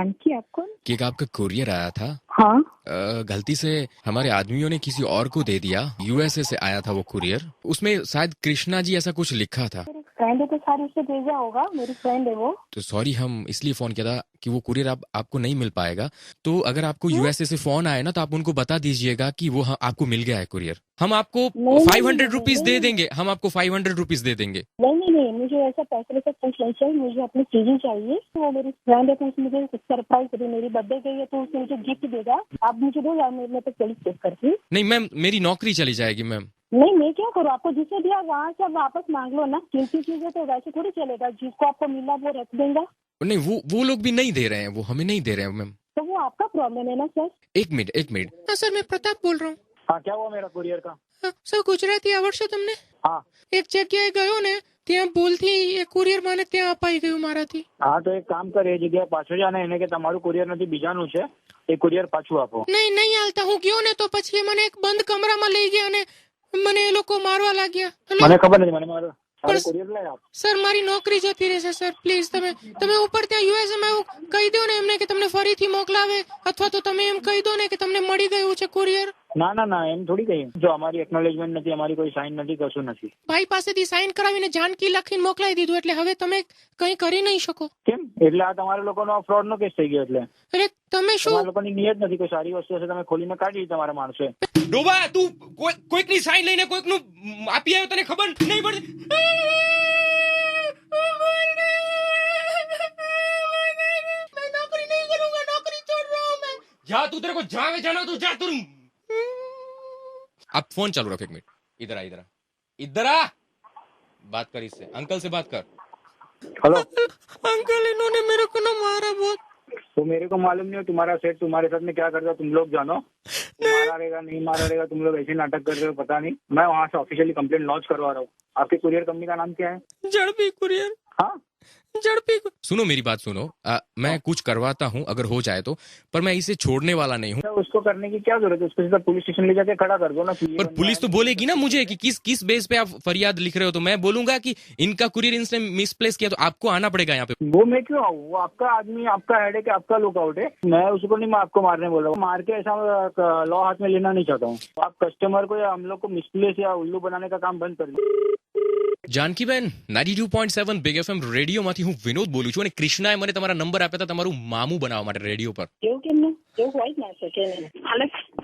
जानकी, आप कौन? कि एक आपका कुरियर आया था। हाँ। गलती से हमारे आदमियों ने किसी और को दे दिया। यूएसए से आया था वो कुरियर, उसमें शायद कृष्णा जी ऐसा कुछ लिखा था। मेरी फ्रेंड है तो सारी उसे भेजा होगा, मेरी फ्रेंड है वो। तो सॉरी, हम इसलिए फोन किया था कि वो कुरियर आपको नहीं मिल पाएगा। तो अगर आपको यूएसए से फोन आए ना तो आप उनको बता दीजिएगा कि वो आपको मिल गया है कुरियर। हम आपको 500 रुपीज दे देंगे। हम आपको 500 रुपीज दे देंगे। नहीं, मुझे ऐसा पैसे वैसा कुछ नहीं चाहिए, मुझे अपनी चीजें चाहिए। वो मेरी फ्रेंड है तो उसने मुझे सरप्राइज करी, मेरी बर्थडे गई है तो उसने मुझे गिफ्ट देगा। आप मुझे दो यार, मैं तो पुलिस केस करती हूँ। नहीं मैम, मेरी नौकरी चली जाएगी मैम। नहीं, मैं क्या करूँ? आपको जिसे दिया वहाँ से वापस मांग लो ना। कीमती चीजें तो वैसे थोड़ी चलेगा, जिसको आपको मिला वो रख देगा। नहीं, वो लोग भी नहीं दे रहे हैं, वो हमें नहीं दे रहे हैं मैम। तो वो आपका प्रॉब्लम है ना सर। एक मिनट। हाँ सर, मैं प्रताप बोल रहा हूँ। हाँ, क्या हुआ मेरा कुरियर का? સર ગુજરાતી આવડશે તમને? હા, એક જગ્યાએ ગયો ને ત્યાં ભૂલથી એ કુરિયર મને ત્યાં અપાઈ ગયું મારાથી. હા તો એક કામ કર, એ જગ્યાએ પાછો જા ને એને કે તમારું કુરિયર નથી બીજાનું છે, એ કુરિયર પાછું આપો. નહીં હાલતા, હું ગયો ને તો પછી એ મને એક બંધ કમરામાં લઈ ગયા અને મને એ લોકો મારવા લાગ્યા. મને ખબર નથી, મને મારો કુરિયર લઈ આપ. સર મારી નોકરી જતી રહેશે સર, પ્લીઝ તમે ઉપર ત્યાં યુએસએ માં એવું કહી દો ને એમને કે તમને ફરીથી મોકલાવે, અથવા તો તમે એમ કહી દો ને કે તમને મળી ગયું છે કુરિયર. ના એમ થોડી કહી. જો અમારી એકનોલેજમેન્ટ નથી, અમારી કોઈ સાઇન નથી, કશું નથી. ભાઈ પાસેથી સાઇન કરાવીને જાનકી લખીને મોકલાવી દીધું, એટલે હવે તમે કંઈ કરી નહીં શકો. કેમ? એટલે આ તમારા લોકોનો ફ્રોડ નો કેસ થઈ ગયો. એટલે તમે શું, તમારા લોકોની નિયત નથી, કોઈ સારી વસ્તુ હશે તમે ખોલીને કાઢી તમારા માણસો. ડોબા તું કોઈકની સાઇન લઈને કોઈકનું આપી આવ્યો, તને ખબર નહીં પડતી? मैं नौकरी नहीं करूंगा, नौकरी छोड़ रहा हूं मैं. जा तू, तेरे को जावे जाना तू जा तू. आप फोन चालू रखो, एक मिनट. इधर आ बात कर इससे, अंकल से बात कर. हेलो अंकल, इन्होंने मेरे को ना मारा बहुत. तो मेरे को मालूम नहीं हो तुम्हारा सेठ तुम्हारे साथ में क्या करता तुम लोग जानो. मारा रहेगा नहीं मारा रहेगा, तुम लोग ऐसे नाटक कर रहे हो पता नहीं. मैं वहाँ से ऑफिशियली कंप्लेंट लॉन्च करवा रहा हूँ. आपकी कुरियर कंपनी का नाम क्या है? झड़पी कुरियर. हाँ, झड़पी. सुनो मेरी बात सुनो. मैं कुछ करवाता हूँ अगर हो जाए तो, पर मैं इसे छोड़ने वाला नहीं हूँ. उसको करने की क्या जरूरत है? उसको सीधा पुलिस स्टेशन ले जाके खड़ा कर दो ना. पर पुलिस तो बोलेगी ना मुझे कि किस बेस पे आप फरियाद लिख रहे हो. तो मैं बोलूंगा कि इनका कुरियर इसने मिसप्लेस किया, तो आपको आना पड़ेगा यहाँ पे. वो मैं क्यों आऊँ? वो आपका आदमी, आपका हेड है कि आपका लुकआउट है. मैं उसको नहीं, मैं आपको मारने बोल रहा हूँ. मार के ऐसा लॉ हाथ में लेना नहीं चाहता हूँ. आप कस्टमर को या हम लोग को मिसप्लेस या उल्लू बनाने का काम बंद कर दो. જાનકીબેન, 92.7 બિગ એફએમ રેડિયોમાંથી હું વિનોદ બોલું છું, અને કૃષ્ણાએ મને તમારા નંબર આપ્યા હતા તમારું મામું બનાવવા માટે રેડિયો પર. એવું કેમ ને? એવું હોય જ ના શકે.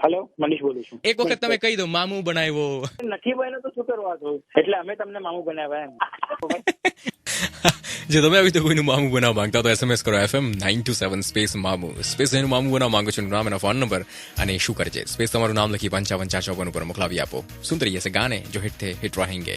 હેલો, મનીષ બોલું છું. એક વખત તમે કહી દો મામું બનાવ્યો. નથી બન્યો તો શું કરવા છો? એટલે અમે તમને મામું બનાવ્યા એમ. જો તમે આવી તો કોઈનું મામું બનાવવા માંગતા તો SMS કરો FM 927 સ્પેસ મામું. સ્પેસ એનું મામું બનાવવા માંગો છો, નામ એના ફોન નંબર અને શું કરજે સ્પેસ તમારું નામ લખી 55 454 ઉપર મોકલાવી આપો. સુનते रहिए ऐसे गाने जो हिट थे, हिट रहेंगे.